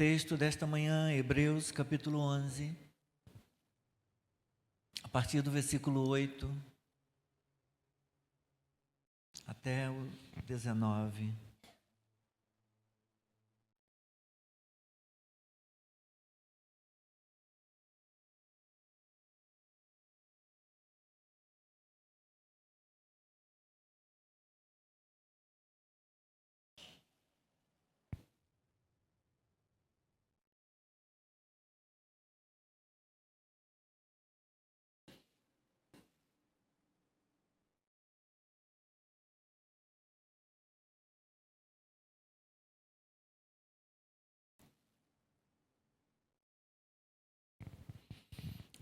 texto desta manhã, Hebreus capítulo 11, a partir do versículo 8 até o 19.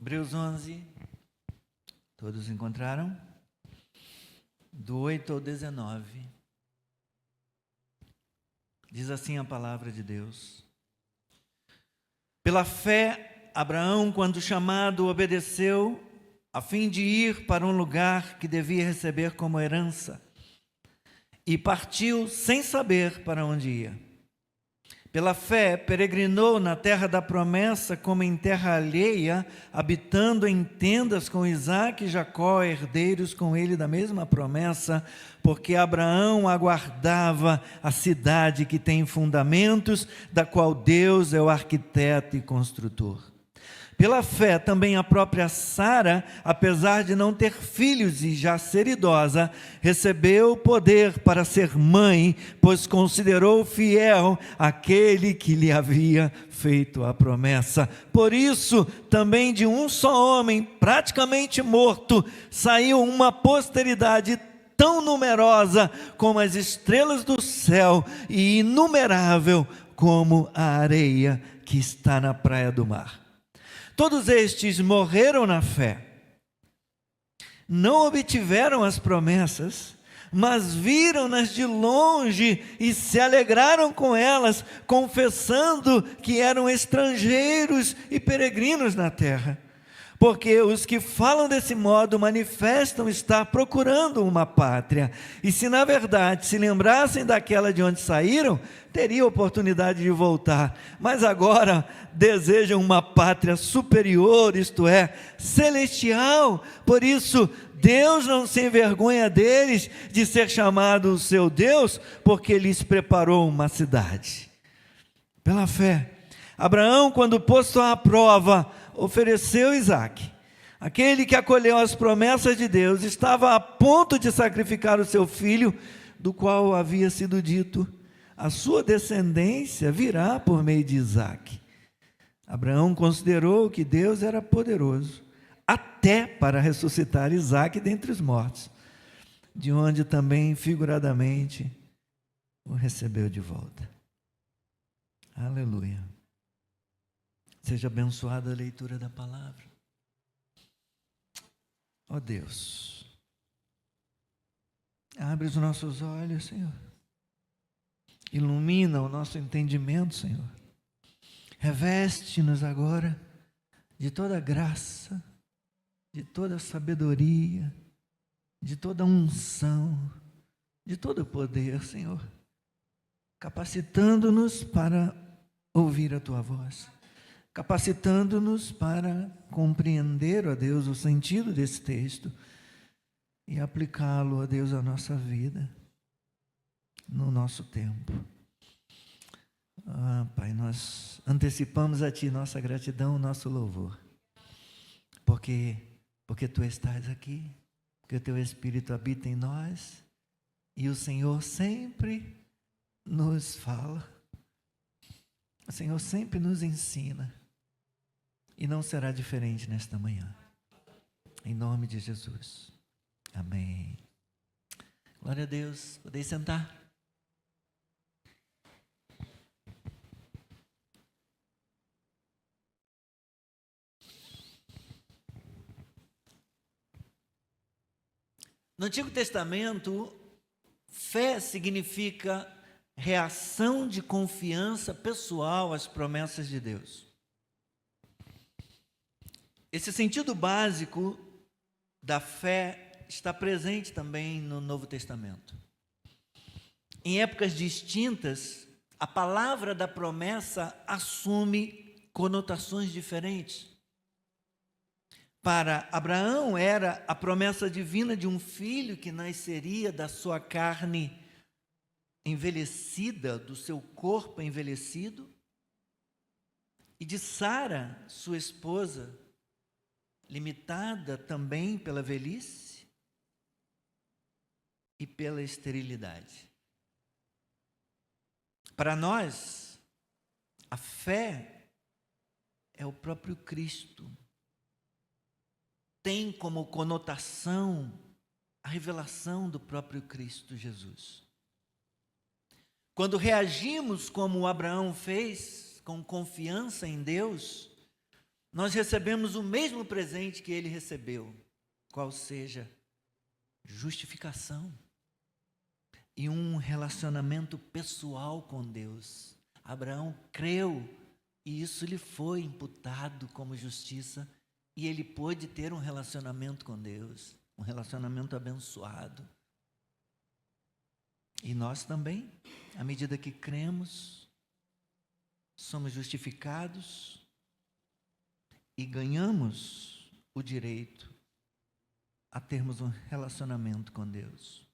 Hebreus 11, todos encontraram? Do 8 ao 19. Diz assim a palavra de Deus: Pela fé, Abraão, quando chamado, obedeceu, a fim de ir para um lugar que devia receber como herança, e partiu sem saber para onde ia. Pela fé, peregrinou na terra da promessa como em terra alheia, habitando em tendas com Isaque e Jacó, herdeiros com ele da mesma promessa, porque Abraão aguardava a cidade que tem fundamentos, da qual Deus é o arquiteto e construtor. Pela fé, também a própria Sara, apesar de não ter filhos e já ser idosa, recebeu poder para ser mãe, pois considerou fiel aquele que lhe havia feito a promessa. Por isso, também de um só homem, praticamente morto, saiu uma posteridade tão numerosa como as estrelas do céu e inumerável como a areia que está na praia do mar. Todos estes morreram na fé, não obtiveram as promessas, mas viram-nas de longe e se alegraram com elas, confessando que eram estrangeiros e peregrinos na terra. Porque os que falam desse modo manifestam estar procurando uma pátria. E se na verdade se lembrassem daquela de onde saíram, teriam oportunidade de voltar. Mas agora desejam uma pátria superior, isto é, celestial. Por isso, Deus não se envergonha deles de ser chamado o seu Deus, porque lhes preparou uma cidade. Pela fé, Abraão, quando posto à prova, ofereceu Isaque. Aquele que acolheu as promessas de Deus estava a ponto de sacrificar o seu filho, do qual havia sido dito: a sua descendência virá por meio de Isaque. Abraão considerou que Deus era poderoso, até para ressuscitar Isaque dentre os mortos, de onde também figuradamente o recebeu de volta. Aleluia. Seja abençoada a leitura da palavra. Ó Deus, abre os nossos olhos, Senhor. Ilumina o nosso entendimento, Senhor. Reveste-nos agora de toda graça, de toda sabedoria, de toda unção, de todo poder, Senhor. Capacitando-nos para ouvir a Tua voz. Capacitando-nos para compreender, ó Deus, o sentido desse texto e aplicá-lo, ó Deus, à nossa vida, no nosso tempo. Pai, nós antecipamos a Ti nossa gratidão, nosso louvor, porque Tu estás aqui, porque o Teu Espírito habita em nós e o Senhor sempre nos fala, o Senhor sempre nos ensina. E não será diferente nesta manhã. Em nome de Jesus. Amém. Glória a Deus. Podem sentar. No Antigo Testamento, fé significa reação de confiança pessoal às promessas de Deus. Esse sentido básico da fé está presente também no Novo Testamento. Em épocas distintas, a palavra da promessa assume conotações diferentes. Para Abraão era a promessa divina de um filho que nasceria da sua carne envelhecida, do seu corpo envelhecido, e de Sara, sua esposa, limitada também pela velhice e pela esterilidade. Para nós, a fé é o próprio Cristo. Tem como conotação a revelação do próprio Cristo Jesus. Quando reagimos como Abraão fez, com confiança em Deus, nós recebemos o mesmo presente que ele recebeu, qual seja justificação e um relacionamento pessoal com Deus. Abraão creu e isso lhe foi imputado como justiça. E ele pôde ter um relacionamento com Deus, um relacionamento abençoado. E nós também, à medida que cremos, somos justificados e ganhamos o direito a termos um relacionamento com Deus.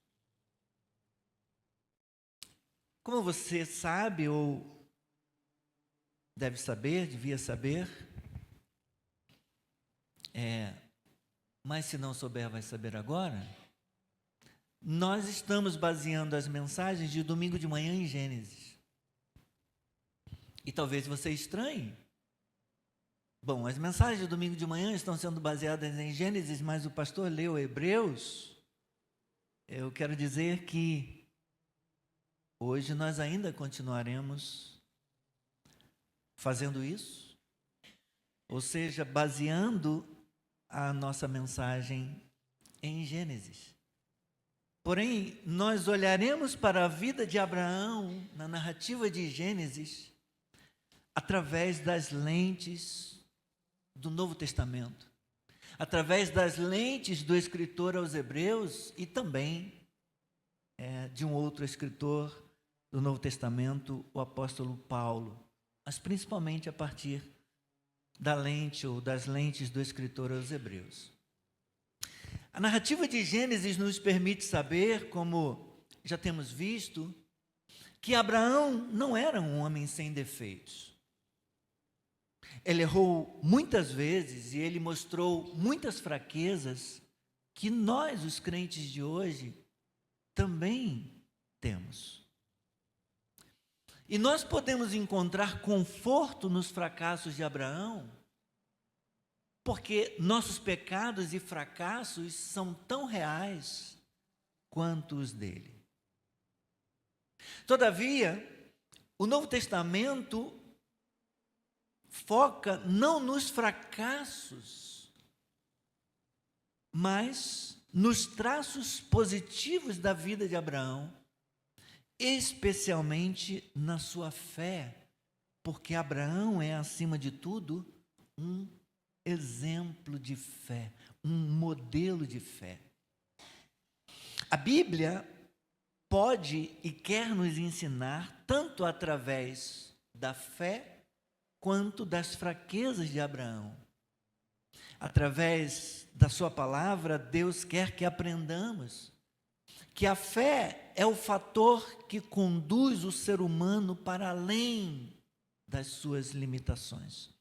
Como você sabe ou deve saber, devia saber, mas se não souber, vai saber agora. Nós estamos baseando as mensagens de domingo de manhã em Gênesis. E talvez você estranhe. Bom, as mensagens de domingo de manhã estão sendo baseadas em Gênesis, mas o pastor leu Hebreus. Eu quero dizer que hoje nós ainda continuaremos fazendo isso. Ou seja, baseando a nossa mensagem em Gênesis. Porém, nós olharemos para a vida de Abraão na narrativa de Gênesis através das lentes do Novo Testamento, através das lentes do escritor aos Hebreus e também de um outro escritor do Novo Testamento, o apóstolo Paulo, mas principalmente a partir da lente ou das lentes do escritor aos Hebreus. A narrativa de Gênesis nos permite saber, como já temos visto, que Abraão não era um homem sem defeitos. Ele errou muitas vezes e ele mostrou muitas fraquezas que nós, os crentes de hoje, também temos. E nós podemos encontrar conforto nos fracassos de Abraão, porque nossos pecados e fracassos são tão reais quanto os dele. Todavia, o Novo Testamento foca não nos fracassos, mas nos traços positivos da vida de Abraão, especialmente na sua fé, porque Abraão é, acima de tudo, um exemplo de fé, um modelo de fé. A Bíblia pode e quer nos ensinar, tanto através da fé, quanto das fraquezas de Abraão. Através da sua palavra, Deus quer que aprendamos que a fé é o fator que conduz o ser humano para além das suas limitações.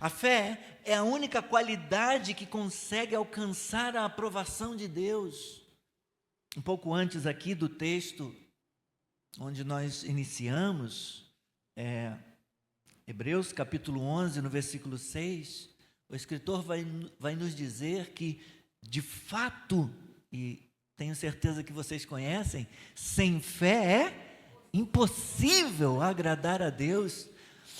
A fé é a única qualidade que consegue alcançar a aprovação de Deus. Um pouco antes aqui do texto onde nós iniciamos, Hebreus capítulo 11, no versículo 6, o escritor vai nos dizer que, de fato, e tenho certeza que vocês conhecem, sem fé é impossível agradar a Deus,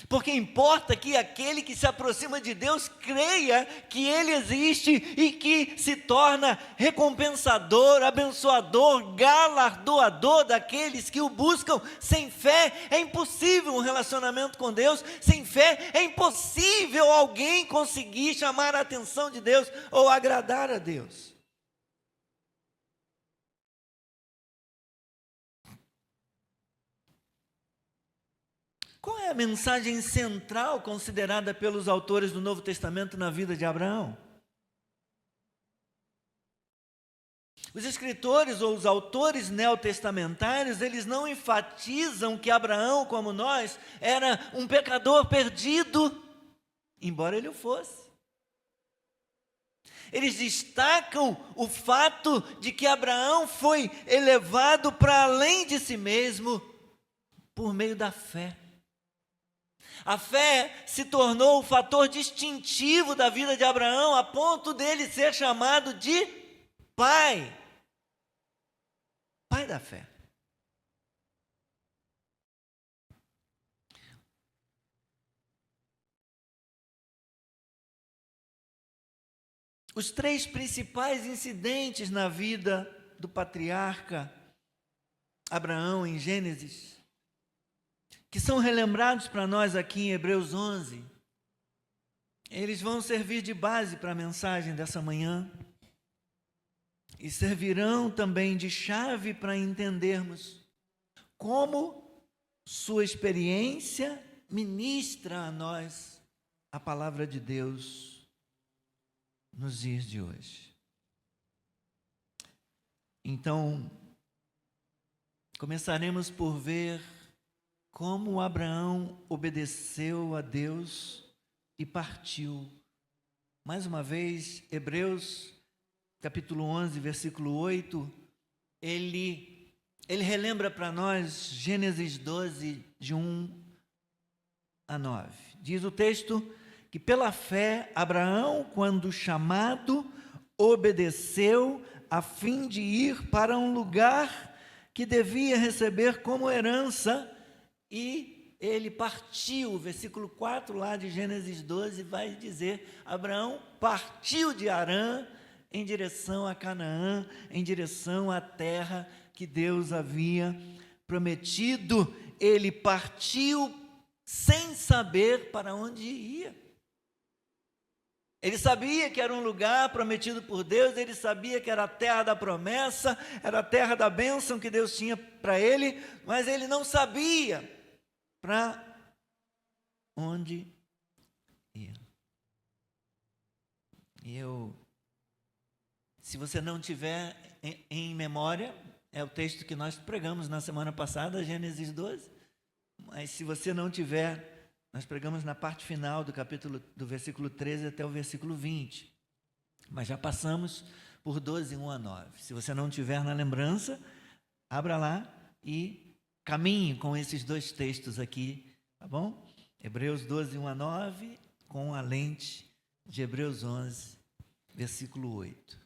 porque importa que aquele que se aproxima de Deus creia que Ele existe e que se torna recompensador, abençoador, galardoador daqueles que o buscam. Sem fé é impossível um relacionamento com Deus, sem fé é impossível alguém conseguir chamar a atenção de Deus ou agradar a Deus. é a mensagem central considerada pelos autores do Novo Testamento na vida de Abraão? Os escritores ou os autores neotestamentários, eles não enfatizam que Abraão, como nós, era um pecador perdido, embora ele o fosse. Eles destacam o fato de que Abraão foi elevado para além de si mesmo por meio da fé. A fé se tornou o fator distintivo da vida de Abraão, a ponto dele ser chamado de pai da fé. Os três principais incidentes na vida do patriarca Abraão em Gênesis, que são relembrados para nós aqui em Hebreus 11, eles vão servir de base para a mensagem dessa manhã e servirão também de chave para entendermos como sua experiência ministra a nós a palavra de Deus nos dias de hoje. Então, começaremos por ver como Abraão obedeceu a Deus e partiu. Mais uma vez, Hebreus, capítulo 11, versículo 8, ele relembra para nós Gênesis 12, de 1 a 9. Diz o texto que pela fé, Abraão, quando chamado, obedeceu a fim de ir para um lugar que devia receber como herança, e ele partiu. O versículo 4 lá de Gênesis 12 vai dizer: Abraão partiu de Harã em direção a Canaã, em direção à terra que Deus havia prometido. Ele partiu sem saber para onde ia. Ele sabia que era um lugar prometido por Deus, ele sabia que era a terra da promessa, era a terra da bênção que Deus tinha para ele, mas ele não sabia para onde ia. Se você não tiver em memória, é o texto que nós pregamos na semana passada, Gênesis 12, mas se você não tiver, nós pregamos na parte final do capítulo, do versículo 13 até o versículo 20. Mas já passamos por 12, 1 a 9. Se você não tiver na lembrança, abra lá e caminhe com esses dois textos aqui, tá bom? Hebreus 12, 1 a 9, com a lente de Hebreus 11, versículo 8.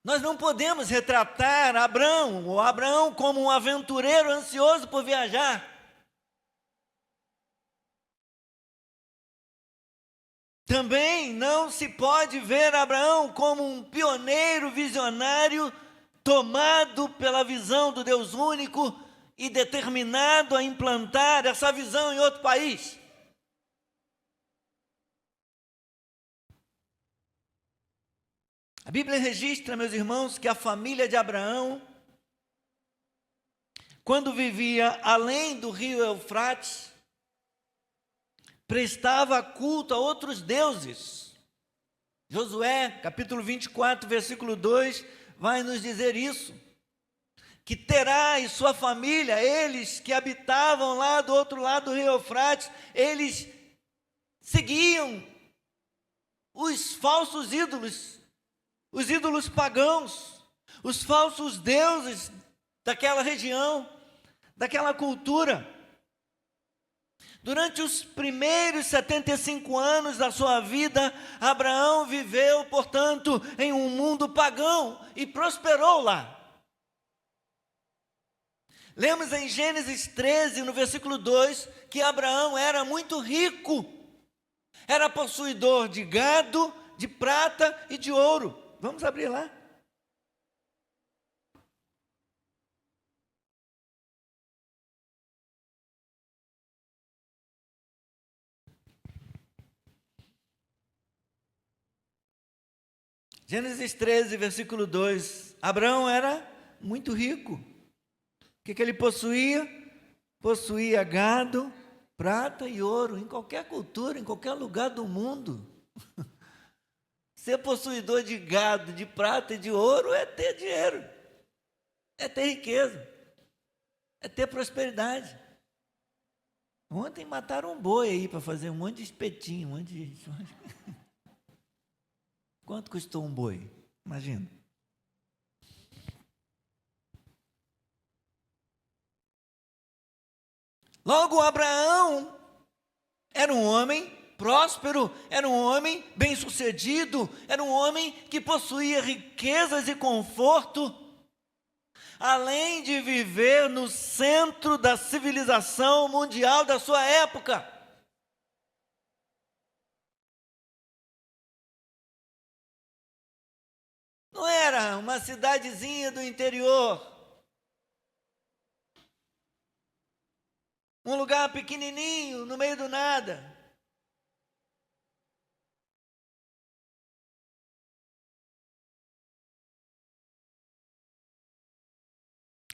Nós não podemos retratar Abraão como um aventureiro ansioso por viajar. Também não se pode ver Abraão como um pioneiro visionário tomado pela visão do Deus único e determinado a implantar essa visão em outro país. A Bíblia registra, meus irmãos, que a família de Abraão, quando vivia além do rio Eufrates, prestava culto a outros deuses. Josué, capítulo 24, versículo 2, vai nos dizer isso. Que Terá e sua família, eles que habitavam lá do outro lado do rio Eufrates, eles seguiam os falsos ídolos, os ídolos pagãos, os falsos deuses daquela região, daquela cultura. Durante os primeiros 75 anos da sua vida, Abraão viveu, portanto, em um mundo pagão e prosperou lá. Lemos em Gênesis 13, no versículo 2, que Abraão era muito rico. Era possuidor de gado, de prata e de ouro. Vamos abrir lá. Gênesis 13, versículo 2. Abraão era muito rico. O que ele possuía? Possuía gado, prata e ouro, em qualquer cultura, em qualquer lugar do mundo. Ser possuidor de gado, de prata e de ouro é ter dinheiro, é ter riqueza, é ter prosperidade. Ontem mataram um boi aí para fazer um monte de espetinho, um monte de... Quanto custou um boi? Imagina. Logo, Abraão era um homem próspero, era um homem bem-sucedido, era um homem que possuía riquezas e conforto, além de viver no centro da civilização mundial da sua época. Não era uma cidadezinha do interior, um lugar pequenininho, no meio do nada.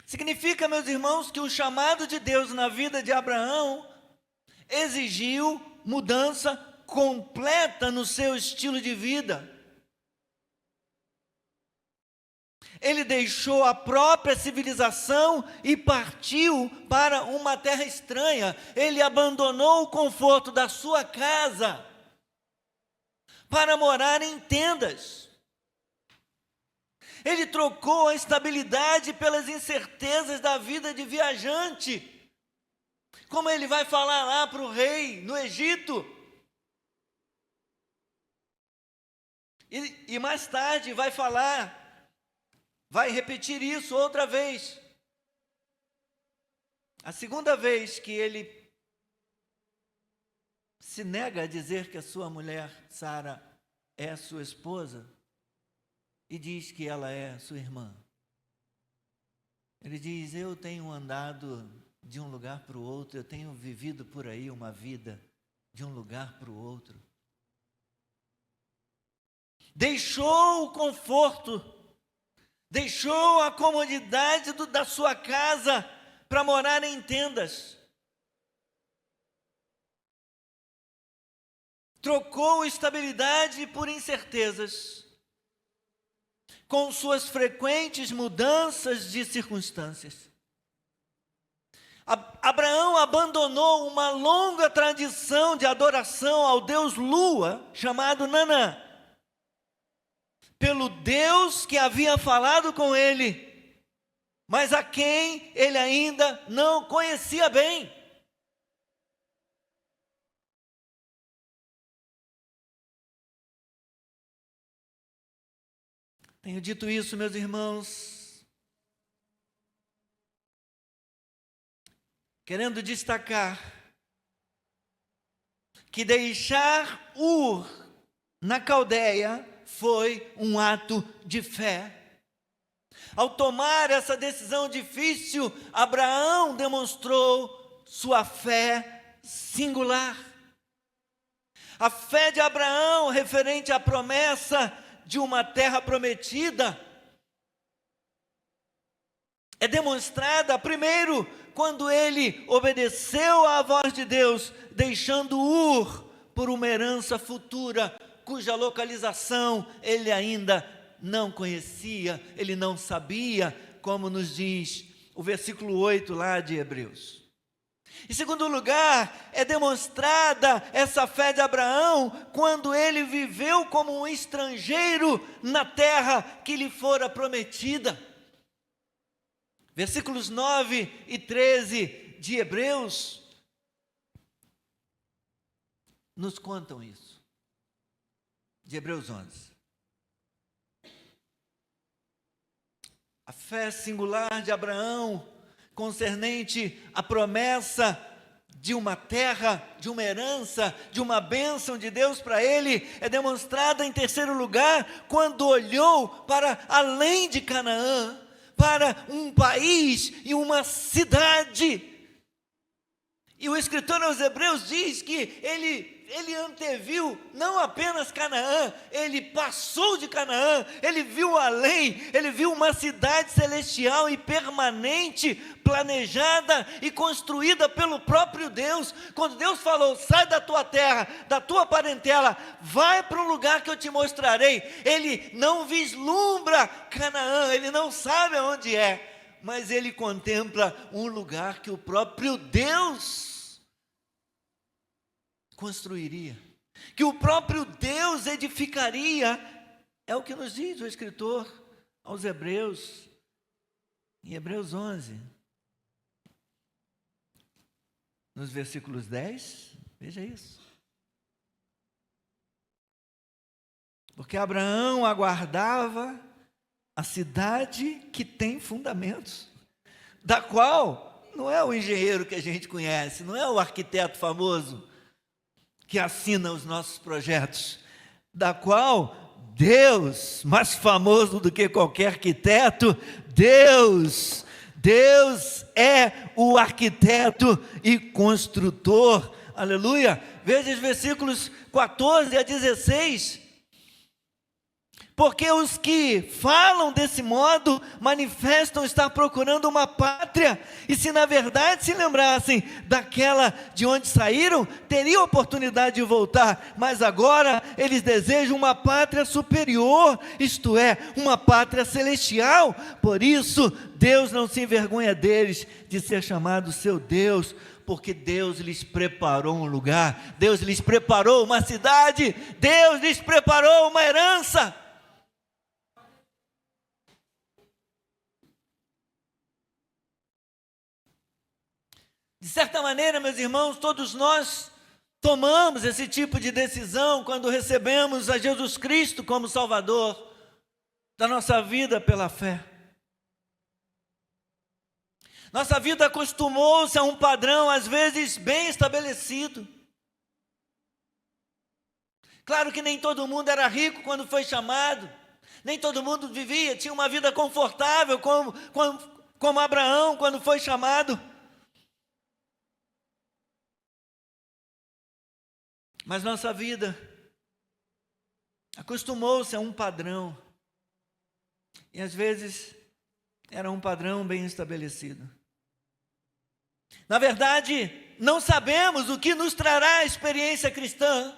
Significa, meus irmãos, que o chamado de Deus na vida de Abraão exigiu mudança completa no seu estilo de vida. Ele deixou a própria civilização e partiu para uma terra estranha. Ele abandonou o conforto da sua casa para morar em tendas. Ele trocou a estabilidade pelas incertezas da vida de viajante. Como ele vai falar lá para o rei no Egito. E mais tarde vai falar, vai repetir isso outra vez. A segunda vez que ele se nega a dizer que a sua mulher, Sara, é sua esposa, e diz que ela é sua irmã. Ele diz: eu tenho andado de um lugar para o outro, eu tenho vivido por aí uma vida de um lugar para o outro. Deixou o conforto, deixou a comodidade da sua casa para morar em tendas. Trocou estabilidade por incertezas, com suas frequentes mudanças de circunstâncias. Abraão abandonou uma longa tradição de adoração ao deus Lua, chamado Nanã, pelo Deus que havia falado com ele, mas a quem ele ainda não conhecia bem. Tenho dito isso, meus irmãos, querendo destacar que deixar Ur na Caldeia foi um ato de fé. Ao tomar essa decisão difícil, Abraão demonstrou sua fé singular. A fé de Abraão referente à promessa de uma terra prometida é demonstrada, primeiro, quando ele obedeceu à voz de Deus, deixando Ur por uma herança futura, cuja localização ele ainda não conhecia, ele não sabia, como nos diz o versículo 8 lá de Hebreus. Em segundo lugar, é demonstrada essa fé de Abraão quando ele viveu como um estrangeiro na terra que lhe fora prometida. Versículos 9 e 13 de Hebreus nos contam isso. De Hebreus 11. A fé singular de Abraão concernente à promessa de uma terra, de uma herança, de uma bênção de Deus para ele, é demonstrada em terceiro lugar, quando olhou para além de Canaã, para um país e uma cidade E o escritor aos Hebreus diz que ele anteviu não apenas Canaã, ele passou de Canaã, ele viu além, ele viu uma cidade celestial e permanente, planejada e construída pelo próprio Deus. Quando Deus falou, sai da tua terra, da tua parentela, vai para um lugar que eu te mostrarei, ele não vislumbra Canaã, ele não sabe aonde é, mas ele contempla um lugar que o próprio Deus construiria, que o próprio Deus edificaria. É o que nos diz o escritor aos Hebreus, em Hebreus 11, nos versículos 10, veja isso. Porque Abraão aguardava a cidade que tem fundamentos, da qual não é o engenheiro que a gente conhece, não é o arquiteto famoso que assina os nossos projetos, da qual Deus, mais famoso do que qualquer arquiteto, Deus é o arquiteto e construtor, aleluia. Veja os versículos 14 a 16, porque os que falam desse modo manifestam estar procurando uma pátria, e se na verdade se lembrassem daquela de onde saíram, teriam oportunidade de voltar, mas agora eles desejam uma pátria superior, isto é, uma pátria celestial. Por isso Deus não se envergonha deles de ser chamado seu Deus, porque Deus lhes preparou um lugar, Deus lhes preparou uma cidade, Deus lhes preparou uma herança. De certa maneira, meus irmãos, todos nós tomamos esse tipo de decisão quando recebemos a Jesus Cristo como Salvador da nossa vida pela fé. Nossa vida acostumou-se a um padrão, às vezes, bem estabelecido. Claro que nem todo mundo era rico quando foi chamado, nem todo mundo tinha uma vida confortável como Abraão quando foi chamado. Mas nossa vida acostumou-se a um padrão, e às vezes era um padrão bem estabelecido. Na verdade, não sabemos o que nos trará a experiência cristã,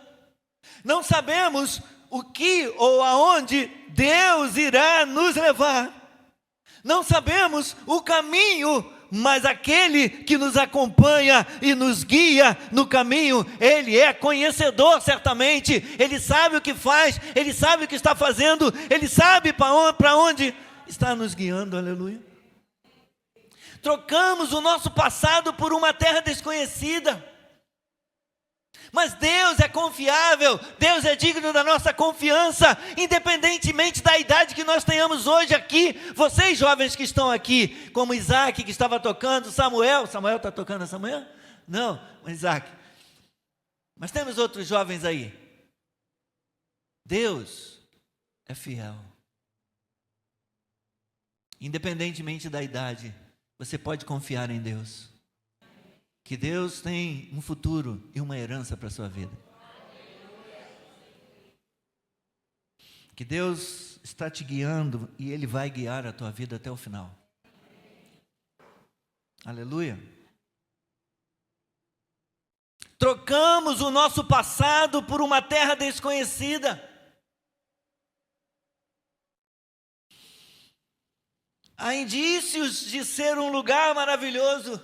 não sabemos o que ou aonde Deus irá nos levar, não sabemos o caminho, mas aquele que nos acompanha e nos guia no caminho, ele é conhecedor certamente, ele sabe o que faz, ele sabe o que está fazendo, ele sabe para onde está nos guiando, aleluia. Trocamos o nosso passado por uma terra desconhecida, mas Deus é confiável, Deus é digno da nossa confiança, independentemente da idade que nós tenhamos hoje aqui. Vocês jovens que estão aqui, como Isaac que estava tocando, Samuel está tocando essa manhã? Não, Isaac. Mas temos outros jovens aí. Deus é fiel. Independentemente da idade, você pode confiar em Deus. Que Deus tem um futuro e uma herança para a sua vida. Que Deus está te guiando e Ele vai guiar a tua vida até o final. Aleluia. Trocamos o nosso passado por uma terra desconhecida. Há indícios de ser um lugar maravilhoso.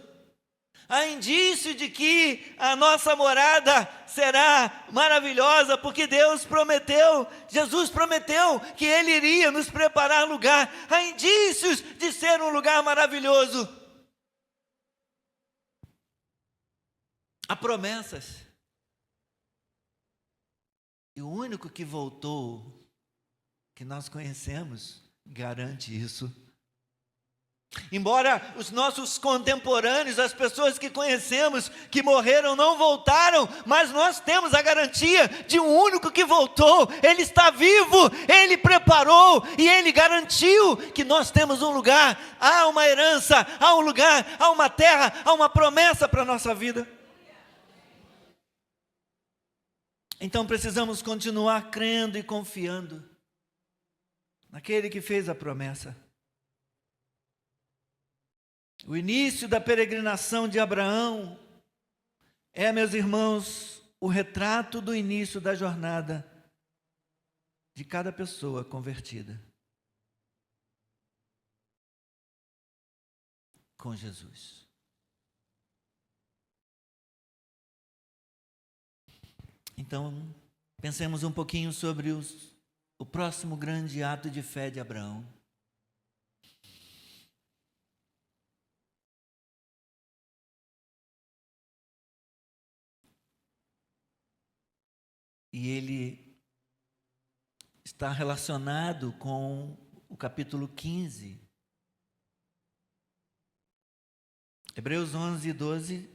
Há indício de que a nossa morada será maravilhosa, porque Deus prometeu, Jesus prometeu que Ele iria nos preparar lugar. Há indícios de ser um lugar maravilhoso. Há promessas. E o único que voltou, que nós conhecemos, garante isso. Embora os nossos contemporâneos, as pessoas que conhecemos, que morreram, não voltaram, mas nós temos a garantia de um único que voltou. Ele está vivo, Ele preparou e Ele garantiu que nós temos um lugar. Há uma herança, há um lugar, há uma terra, há uma promessa para a nossa vida. Então precisamos continuar crendo e confiando naquele que fez a promessa. O início da peregrinação de Abraão é, meus irmãos, o retrato do início da jornada de cada pessoa convertida com Jesus. Então, pensemos um pouquinho sobre o próximo grande ato de fé de Abraão. E ele está relacionado com o capítulo 15. Hebreus 11, 12.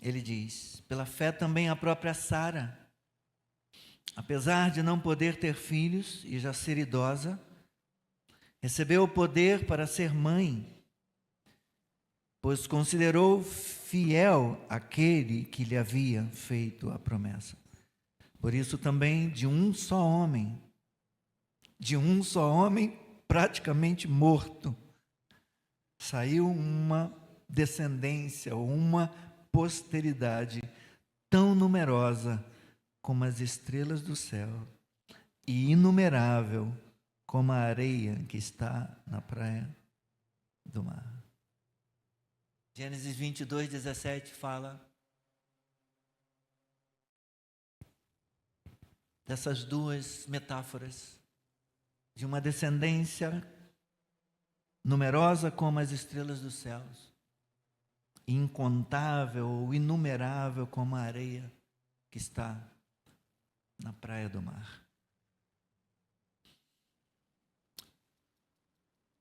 Ele diz: pela fé também a própria Sara, apesar de não poder ter filhos e já ser idosa, recebeu o poder para ser mãe, pois considerou fiel aquele que lhe havia feito a promessa. Por isso também de um só homem praticamente morto, saiu uma descendência, uma posteridade tão numerosa como as estrelas do céu e inumerável como a areia que está na praia do mar. Gênesis 22, 17 fala dessas duas metáforas, de uma descendência numerosa como as estrelas dos céus, incontável ou inumerável como a areia que está na praia do mar.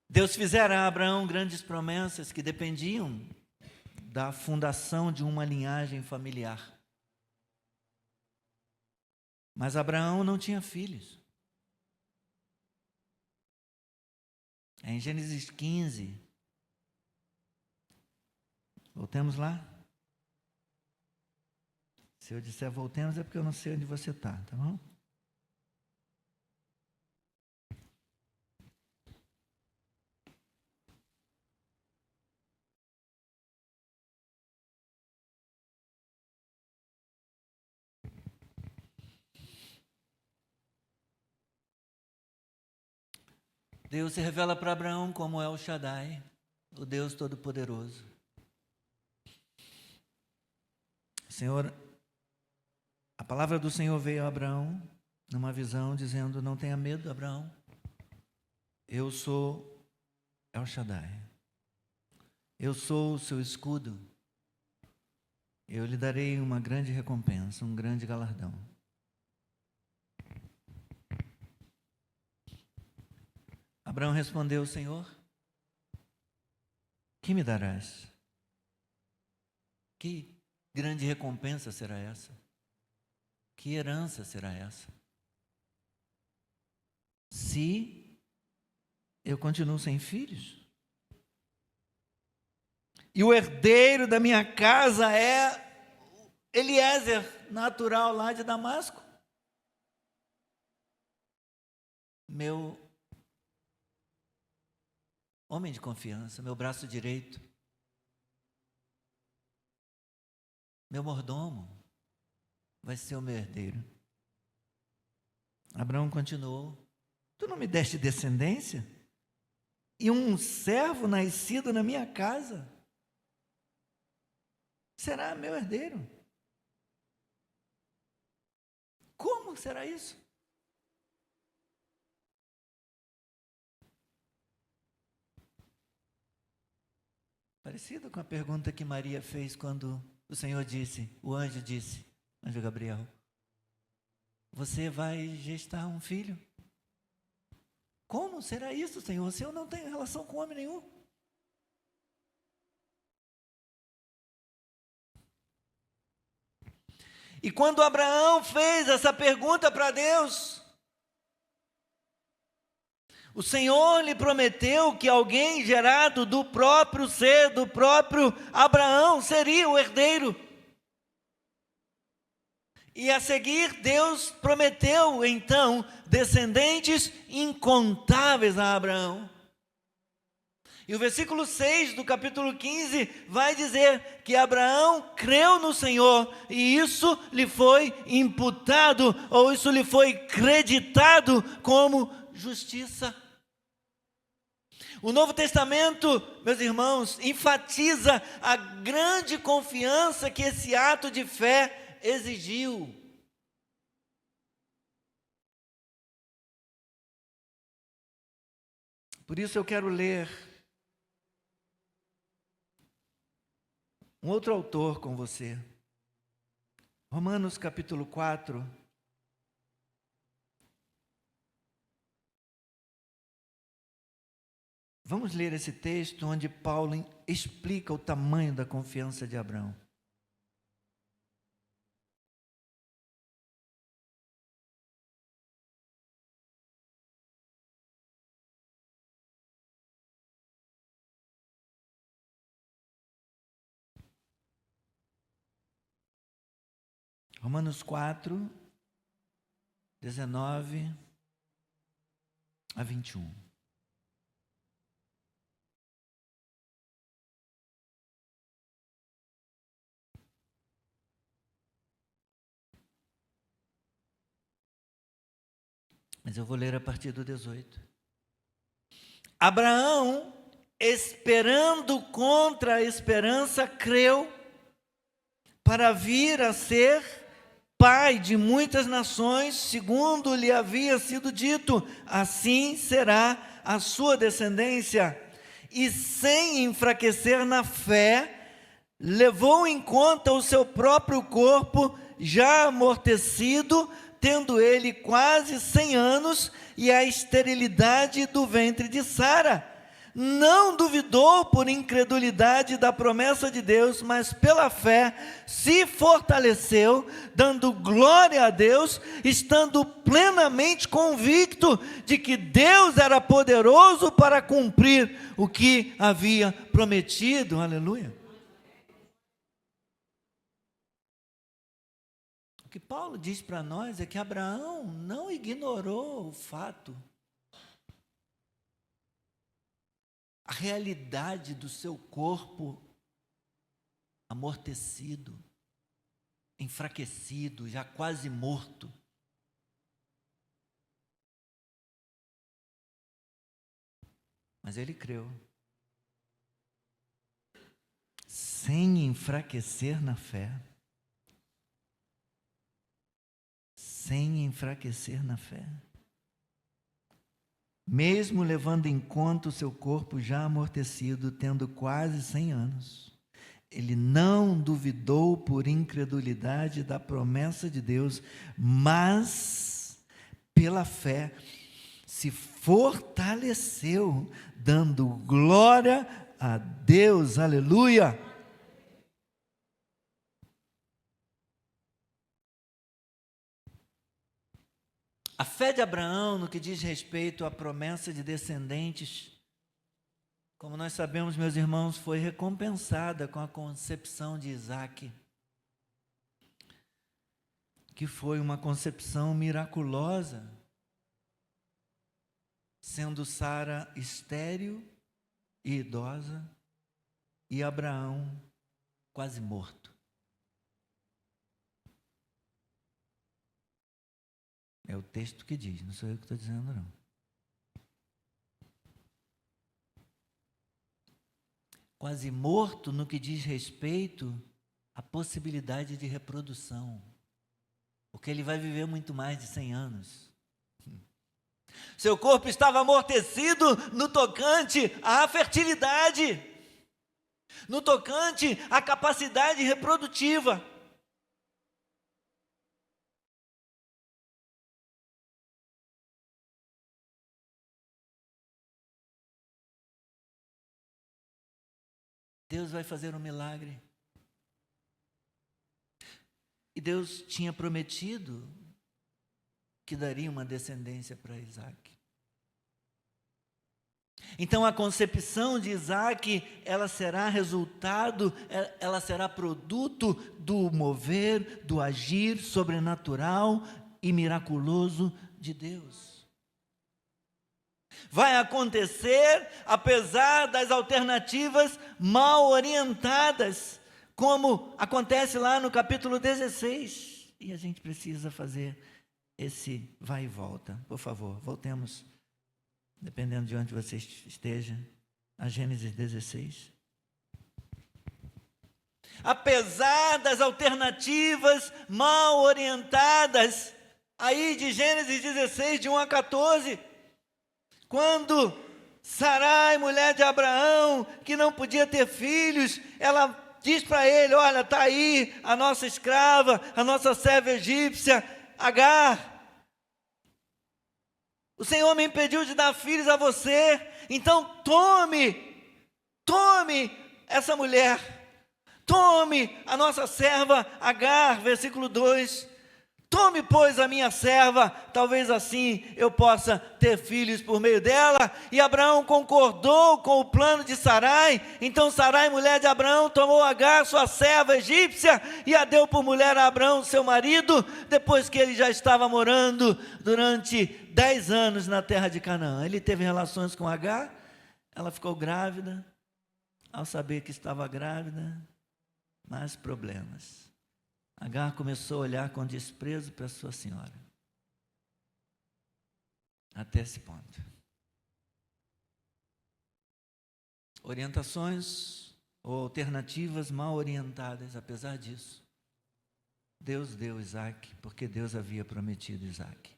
Deus fizera a Abraão grandes promessas que dependiam da fundação de uma linhagem familiar. Mas Abraão não tinha filhos. Em Gênesis 15, voltemos lá. Se eu disser voltemos é porque eu não sei onde você está, tá bom? Deus se revela para Abraão como El Shaddai, o Deus Todo-Poderoso. Senhor, a palavra do Senhor veio a Abraão numa visão dizendo: não tenha medo, Abraão, eu sou El Shaddai, eu sou o seu escudo, eu lhe darei uma grande recompensa, um grande galardão. Abraão respondeu: Senhor, que me darás? Que grande recompensa será essa? Que herança será essa? Se eu continuo sem filhos? E o herdeiro da minha casa é Eliezer, natural lá de Damasco. Meu homem de confiança, meu braço direito, meu mordomo, vai ser o meu herdeiro. Abraão continuou: tu não me deste descendência? E um servo nascido na minha casa será meu herdeiro? Como será isso? Parecido com a pergunta que Maria fez quando o Senhor disse, o anjo Gabriel: você vai gestar um filho? Como será isso, Senhor, se eu não tenho relação com homem nenhum? E quando Abraão fez essa pergunta para Deus, o Senhor lhe prometeu que alguém gerado do próprio ser, do próprio Abraão, seria o herdeiro. E a seguir, Deus prometeu, então, descendentes incontáveis a Abraão. E o versículo 6 do capítulo 15 vai dizer que Abraão creu no Senhor e isso lhe foi imputado, ou isso lhe foi creditado como justiça. O Novo Testamento, meus irmãos, enfatiza a grande confiança que esse ato de fé exigiu. Por isso eu quero ler um outro autor com você. Romanos capítulo 4. Vamos ler esse texto onde Paulo explica o tamanho da confiança de Abraão. Romanos 4, 19 a 21. Mas eu vou ler a partir do 18. Abraão, esperando contra a esperança, creu para vir a ser pai de muitas nações, segundo lhe havia sido dito, assim será a sua descendência. E sem enfraquecer na fé, levou em conta o seu próprio corpo, já amortecido, tendo ele quase 100 anos, e a esterilidade do ventre de Sara. Não duvidou por incredulidade da promessa de Deus, mas pela fé se fortaleceu, dando glória a Deus, estando plenamente convicto de que Deus era poderoso para cumprir o que havia prometido. Aleluia. O que Paulo diz para nós é que Abraão não ignorou o fato, a realidade do seu corpo amortecido, enfraquecido, já quase morto. Mas ele creu, sem enfraquecer na fé. Sem enfraquecer na fé. Mesmo levando em conta o seu corpo já amortecido, tendo quase 100 anos, ele não duvidou por incredulidade da promessa de Deus, mas pela fé se fortaleceu, dando glória a Deus. Aleluia! A fé de Abraão, no que diz respeito à promessa de descendentes, como nós sabemos, meus irmãos, foi recompensada com a concepção de Isaque, que foi uma concepção miraculosa, sendo Sara estéril e idosa, e Abraão quase morto. É o texto que diz, não sou eu que estou dizendo, não. Quase morto no que diz respeito à possibilidade de reprodução, porque ele vai viver muito mais de 100 anos. Seu corpo estava amortecido no tocante à fertilidade, no tocante à capacidade reprodutiva. Deus vai fazer um milagre. E Deus tinha prometido que daria uma descendência para Isaac. Então a concepção de Isaac, ela será resultado, ela será produto do mover, do agir sobrenatural e miraculoso de Deus. Vai acontecer apesar das alternativas mal orientadas, como acontece lá no capítulo 16. E a gente precisa fazer esse vai e volta. Por favor, voltemos, dependendo de onde você esteja, a Gênesis 16. Apesar das alternativas mal orientadas, aí de Gênesis 16, de 1 a 14, quando Sarai, mulher de Abraão, que não podia ter filhos, ela diz para ele: olha, está aí a nossa escrava, a nossa serva egípcia, Agar. O Senhor me impediu de dar filhos a você, então tome essa mulher, tome a nossa serva Agar, versículo 2, tome, pois, a minha serva, talvez assim eu possa ter filhos por meio dela. E Abraão concordou com o plano de Sarai. Então Sarai, mulher de Abraão, tomou Agar, sua serva egípcia, e a deu por mulher a Abraão, seu marido, depois que ele já estava morando durante 10 anos na terra de Canaã. Ele teve relações com Agar, ela ficou grávida. Ao saber que estava grávida, mais problemas. Agar começou a olhar com desprezo para sua senhora. Até esse ponto. Orientações ou alternativas mal orientadas, apesar disso, Deus deu Isaac, porque Deus havia prometido Isaac.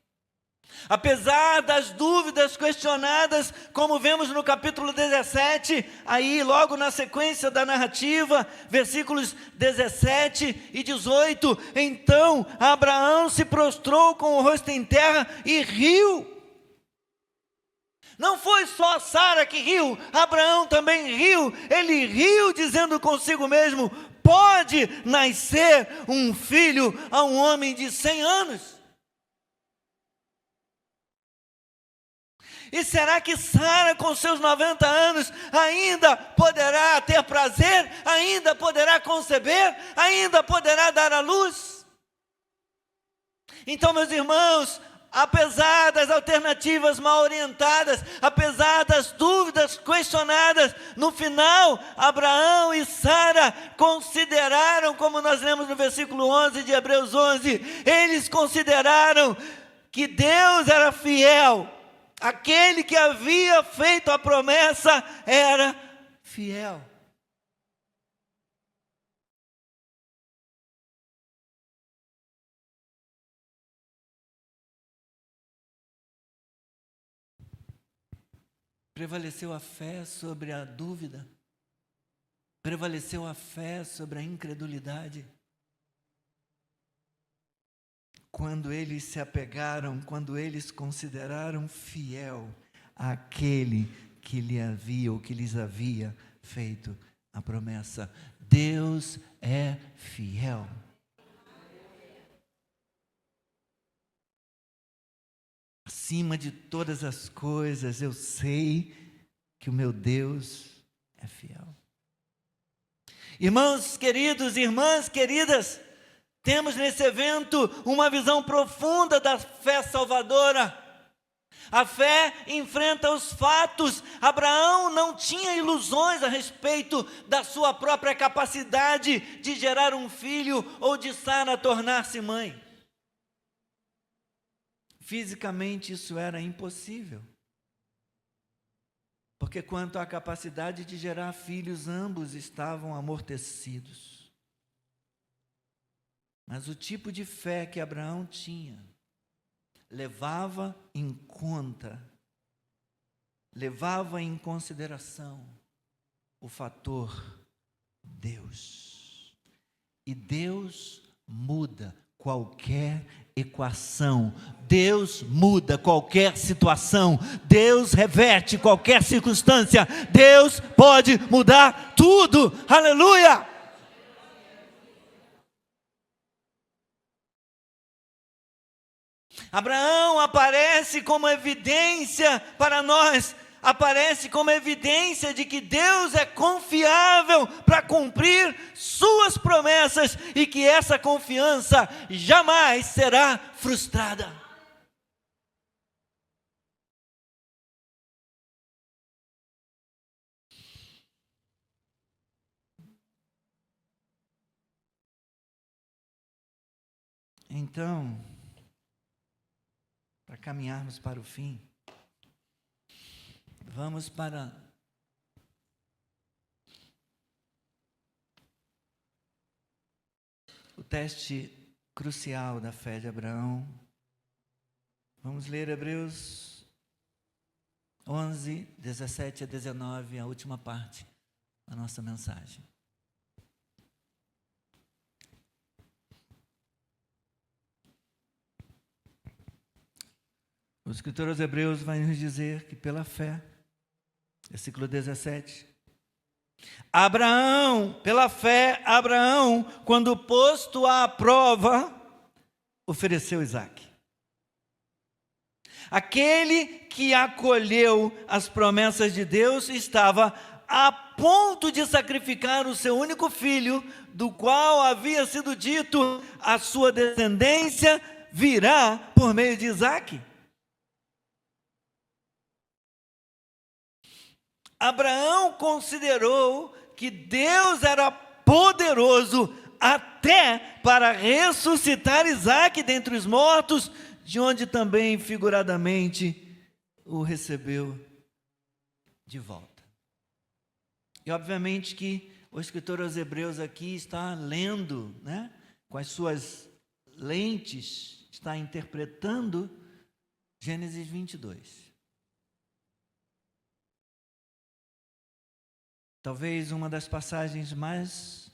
Apesar das dúvidas questionadas, como vemos no capítulo 17, aí logo na sequência da narrativa, versículos 17 e 18, então Abraão se prostrou com o rosto em terra e riu. Não foi só Sara que riu, Abraão também riu. Ele riu dizendo consigo mesmo: pode nascer um filho a um homem de 100 anos? E será que Sara, com seus 90 anos, ainda poderá ter prazer? Ainda poderá conceber? Ainda poderá dar à luz? Então, meus irmãos, apesar das alternativas mal orientadas, apesar das dúvidas questionadas, no final, Abraão e Sara consideraram, como nós lemos no versículo 11 de Hebreus 11, eles consideraram que Deus era fiel. Aquele que havia feito a promessa era fiel. Prevaleceu a fé sobre a dúvida, prevaleceu a fé sobre a incredulidade. Quando eles se apegaram, quando eles consideraram fiel aquele que lhes havia feito a promessa. Deus é fiel. Acima de todas as coisas, eu sei que o meu Deus é fiel. Irmãos queridos, irmãs queridas, temos nesse evento uma visão profunda da fé salvadora. A fé enfrenta os fatos. Abraão não tinha ilusões a respeito da sua própria capacidade de gerar um filho ou de Sara tornar-se mãe. Fisicamente isso era impossível. Porque quanto à capacidade de gerar filhos, ambos estavam amortecidos. Mas o tipo de fé que Abraão tinha levava em conta, levava em consideração o fator Deus. E Deus muda qualquer equação, Deus muda qualquer situação, Deus reverte qualquer circunstância, Deus pode mudar tudo, aleluia! Abraão aparece como evidência para nós aparece como evidência de que Deus é confiável para cumprir suas promessas e que essa confiança jamais será frustrada. Então, para caminharmos para o fim, vamos para o teste crucial da fé de Abraão. Vamos ler Hebreus 11, 17 a 19, a última parte da nossa mensagem. O escritor aos Hebreus vai nos dizer que pela fé, versículo 17, pela fé, Abraão, quando posto à prova, ofereceu Isaque. Aquele que acolheu as promessas de Deus estava a ponto de sacrificar o seu único filho, do qual havia sido dito, a sua descendência virá por meio de Isaque. Abraão considerou que Deus era poderoso até para ressuscitar Isaque dentre os mortos, de onde também figuradamente o recebeu de volta. E obviamente que o escritor aos Hebreus aqui está lendo, né, com as suas lentes, está interpretando Gênesis 22. Talvez uma das passagens mais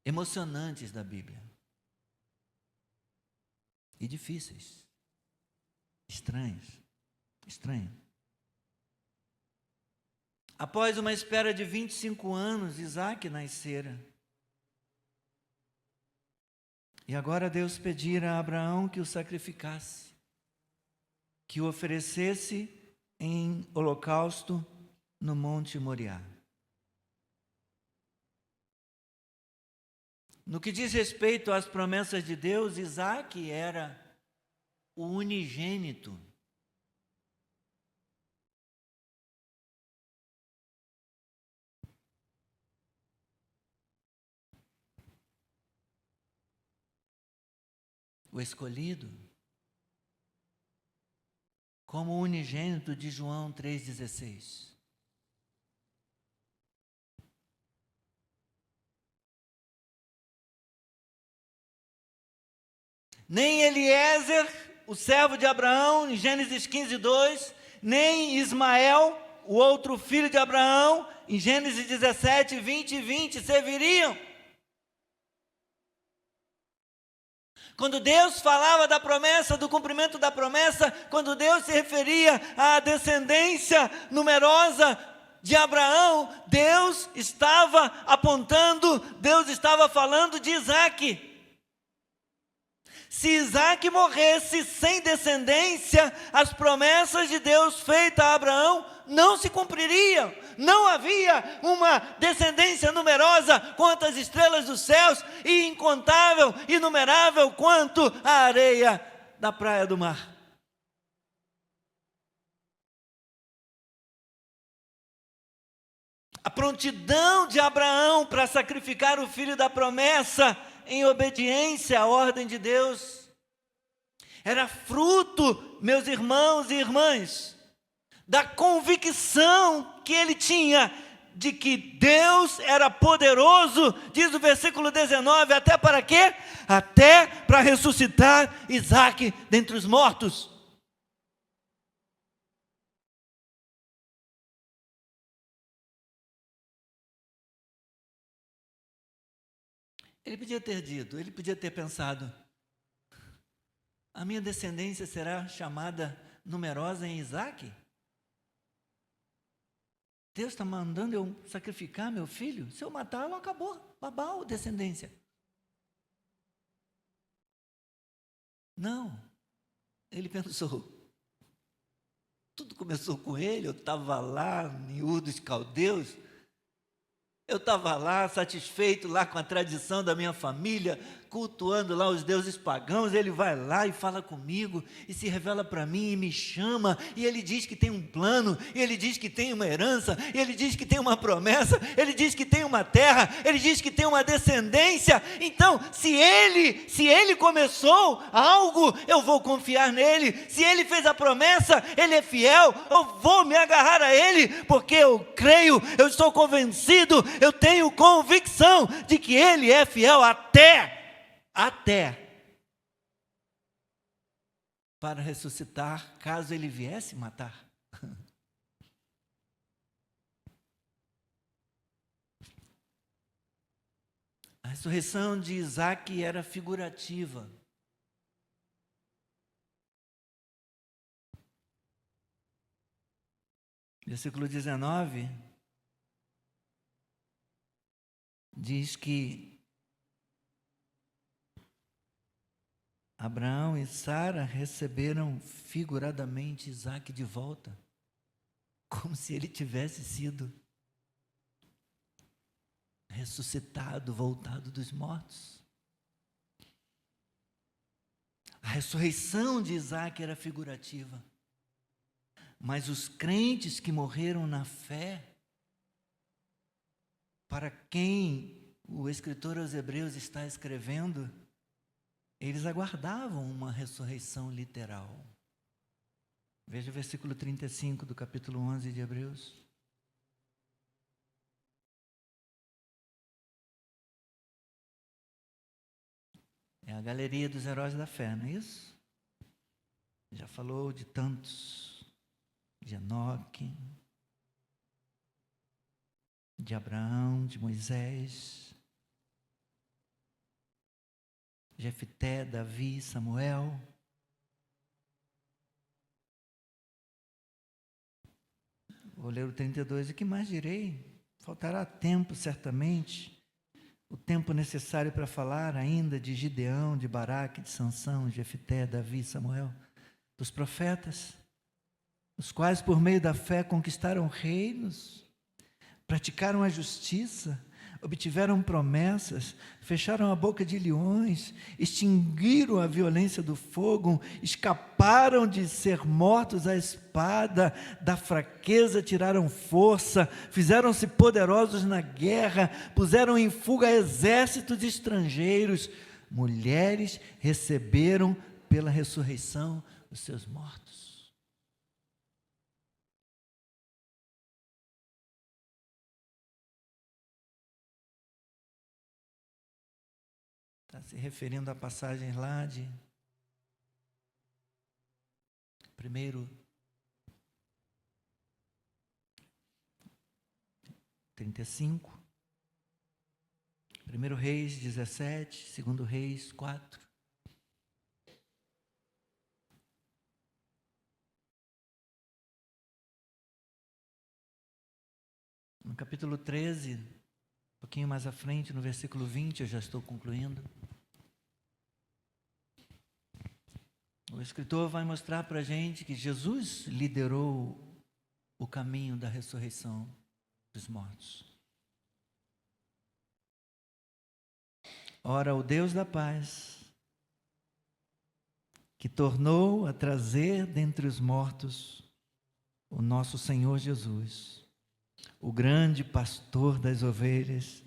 emocionantes da Bíblia. E difíceis. Estranho. Após uma espera de 25 anos, Isaque nascera. E agora Deus pedira a Abraão que o sacrificasse, que o oferecesse em holocausto no Monte Moriá. No que diz respeito às promessas de Deus, Isaque era o unigênito. O escolhido, como o unigênito de João 3,16. Nem Eliezer, o servo de Abraão, em Gênesis 15:2, nem Ismael, o outro filho de Abraão, em Gênesis 17, 20 e 20, serviriam. Quando Deus falava da promessa, do cumprimento da promessa, quando Deus se referia à descendência numerosa de Abraão, Deus estava apontando, Deus estava falando de Isaque. Se Isaque morresse sem descendência, as promessas de Deus feitas a Abraão não se cumpririam. Não havia uma descendência numerosa quanto as estrelas dos céus e incontável, inumerável quanto a areia da praia do mar. A prontidão de Abraão para sacrificar o filho da promessa em obediência à ordem de Deus era fruto, meus irmãos e irmãs, da convicção que ele tinha de que Deus era poderoso, diz o versículo 19, até para quê? Até para ressuscitar Isaque dentre os mortos. Ele podia ter dito, ele podia ter pensado, a minha descendência será chamada numerosa em Isaque? Deus está mandando eu sacrificar meu filho? Se eu matar, acabou, babau, descendência. Não, ele pensou, Tudo começou com ele. Eu estava lá em Ur dos Caldeus. Eu estava lá, satisfeito lá com a tradição da minha família, cultuando lá os deuses pagãos. Ele vai lá e fala comigo, e se revela para mim, e me chama, e ele diz que tem um plano, e ele diz que tem uma herança, e ele diz que tem uma promessa, ele diz que tem uma terra, ele diz que tem uma descendência. Então, se ele começou algo, eu vou confiar nele. Se ele fez a promessa, ele é fiel, eu vou me agarrar a ele, porque eu creio, eu estou convencido, eu tenho convicção de que ele é fiel até para ressuscitar, caso ele viesse matar. A ressurreição de Isaac era figurativa. Versículo 19 diz que Abraão e Sara receberam figuradamente Isaac de volta, como se ele tivesse sido ressuscitado, voltado dos mortos. A ressurreição de Isaac era figurativa, mas os crentes que morreram na fé, para quem o escritor aos Hebreus está escrevendo, eles aguardavam uma ressurreição literal. Veja o versículo 35 do capítulo 11 de Hebreus. É a galeria dos heróis da fé, não é isso? Já falou de tantos, de Enoque, de Abraão, de Moisés, Jefté, Davi, Samuel. Vou ler o 32. E que mais direi? Faltará tempo, certamente, o tempo necessário para falar ainda de Gideão, de Baraque, de Sansão, Jefté, Davi, Samuel, dos profetas, os quais por meio da fé conquistaram reinos, praticaram a justiça, obtiveram promessas, fecharam a boca de leões, extinguiram a violência do fogo, escaparam de ser mortos à espada, da fraqueza tiraram força, fizeram-se poderosos na guerra, puseram em fuga exércitos estrangeiros. Mulheres receberam pela ressurreição os seus mortos. Está se referindo a passagens lá de 35, 1 Reis 17, 2 Reis 4. No capítulo 13, um pouquinho mais à frente, no versículo 20, eu já estou concluindo. O escritor vai mostrar para a gente que Jesus liderou o caminho da ressurreição dos mortos. Ora, o Deus da paz, que tornou a trazer dentre os mortos o nosso Senhor Jesus, o grande pastor das ovelhas,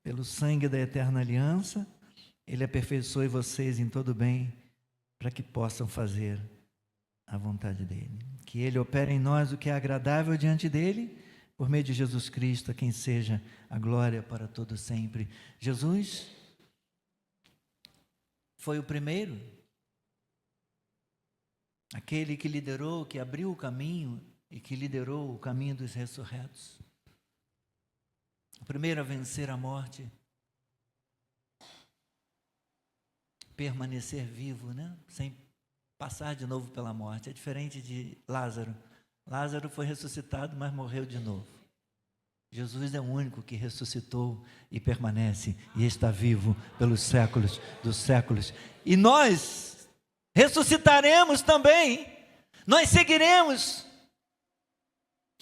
pelo sangue da eterna aliança, Ele aperfeiçoe vocês em todo bem, para que possam fazer a vontade dEle. Que Ele opere em nós o que é agradável diante dEle, por meio de Jesus Cristo, a quem seja a glória para todo sempre. Jesus foi o primeiro, aquele que liderou, que abriu o caminho e que liderou o caminho dos ressurretos. O primeiro a vencer a morte, permanecer vivo, né? Sem passar de novo pela morte. É diferente de Lázaro. Lázaro foi ressuscitado, mas morreu de novo. Jesus é o único que ressuscitou e permanece e está vivo pelos séculos dos séculos. E nós ressuscitaremos também. Nós seguiremos.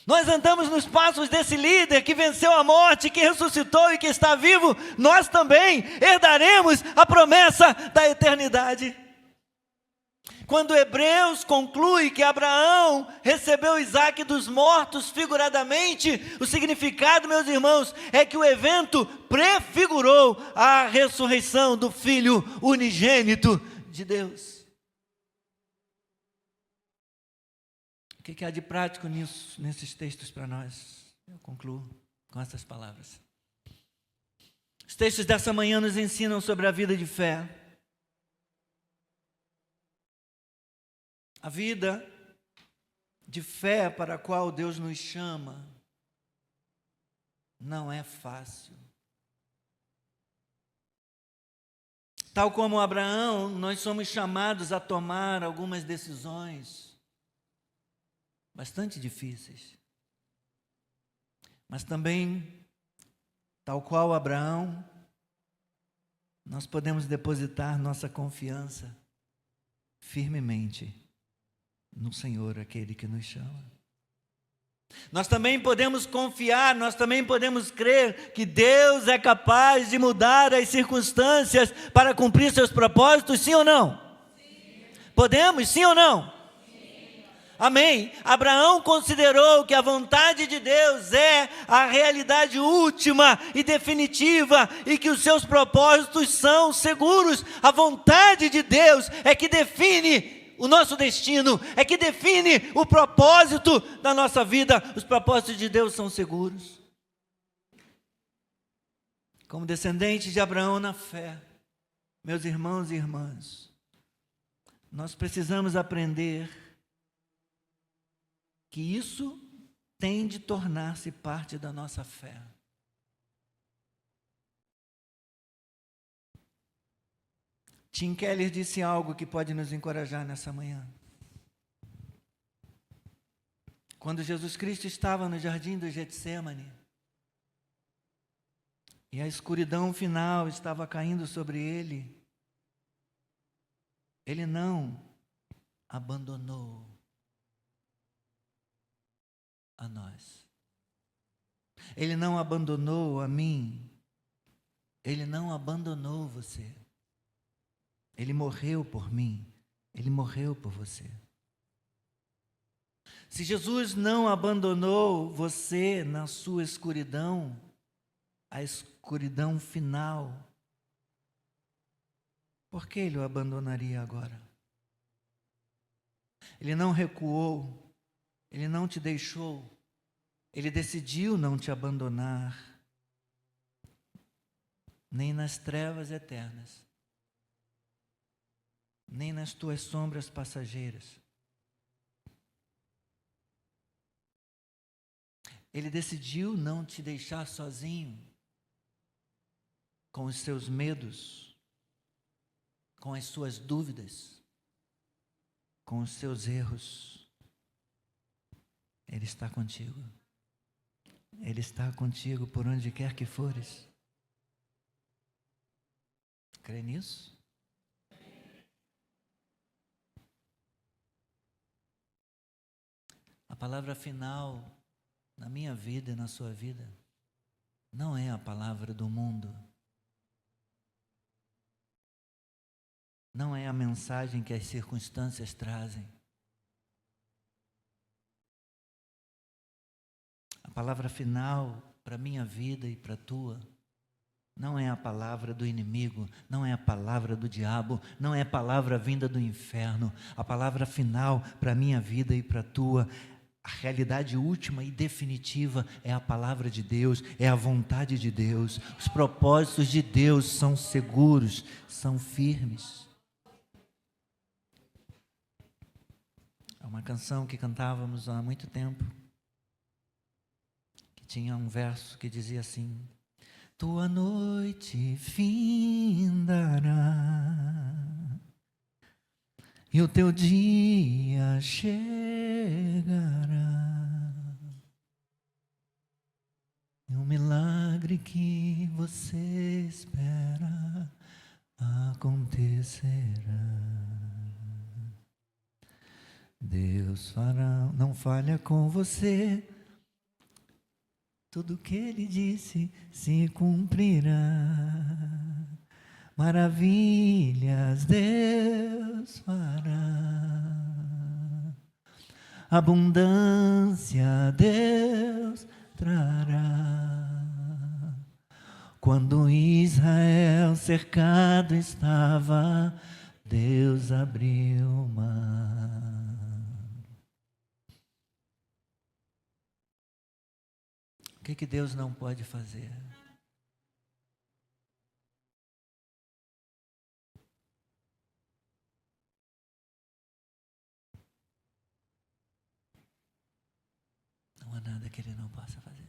Nós andamos nos passos desse líder que venceu a morte, que ressuscitou e que está vivo. Nós também herdaremos a promessa da eternidade. Quando Hebreus conclui que Abraão recebeu Isaque dos mortos figuradamente, o significado, meus irmãos, é que o evento prefigurou a ressurreição do Filho unigênito de Deus. O que há de prático nisso, nesses textos para nós? Eu concluo com essas palavras. Os textos dessa manhã nos ensinam sobre a vida de fé. A vida de fé para a qual Deus nos chama não é fácil. Tal como Abraão, nós somos chamados a tomar algumas decisões bastante difíceis. Mas também, tal qual Abraão, nós podemos depositar nossa confiança firmemente no Senhor, aquele que nos chama. Nós também podemos confiar, nós também podemos crer que Deus é capaz de mudar as circunstâncias para cumprir seus propósitos, sim ou não? Sim. Podemos, sim ou não? Sim. Amém. Abraão considerou que a vontade de Deus é a realidade última e definitiva e que os seus propósitos são seguros. A vontade de Deus é que define o nosso destino, é que define o propósito da nossa vida. Os propósitos de Deus são seguros. Como descendentes de Abraão na fé, meus irmãos e irmãs, nós precisamos aprender que isso tem de tornar-se parte da nossa fé. Tim Keller disse algo que pode nos encorajar nessa manhã. Quando Jesus Cristo estava no jardim do Getsêmani, e a escuridão final estava caindo sobre ele, ele não abandonou a nós. Ele não abandonou a mim. Ele não abandonou você. Ele morreu por mim, Ele morreu por você. Se Jesus não abandonou você na sua escuridão, a escuridão final, por que Ele o abandonaria agora? Ele não recuou, Ele não te deixou, Ele decidiu não te abandonar, nem nas trevas eternas, nem nas tuas sombras passageiras. Ele decidiu não te deixar sozinho, com os seus medos, com as suas dúvidas, com os seus erros. Ele está contigo. Ele está contigo por onde quer que fores. Crê nisso? A palavra final na minha vida e na sua vida não é a palavra do mundo. Não é a mensagem que as circunstâncias trazem. A palavra final para a minha vida e para a tua não é a palavra do inimigo, não é a palavra do diabo, não é a palavra vinda do inferno. A palavra final para a minha vida e para a tua, a realidade última e definitiva é a palavra de Deus, é a vontade de Deus. Os propósitos de Deus são seguros, são firmes. É uma canção que cantávamos há muito tempo, que tinha um verso que dizia assim: tua noite findará e o teu dia chegará, e o milagre que você espera acontecerá. Deus fará, não falha com você. Tudo que Ele disse se cumprirá. Maravilhas Deus fará. Abundância Deus trará. Quando Israel cercado estava, Deus abriu o mar. O que Deus não pode fazer? Não há nada que Ele não possa fazer.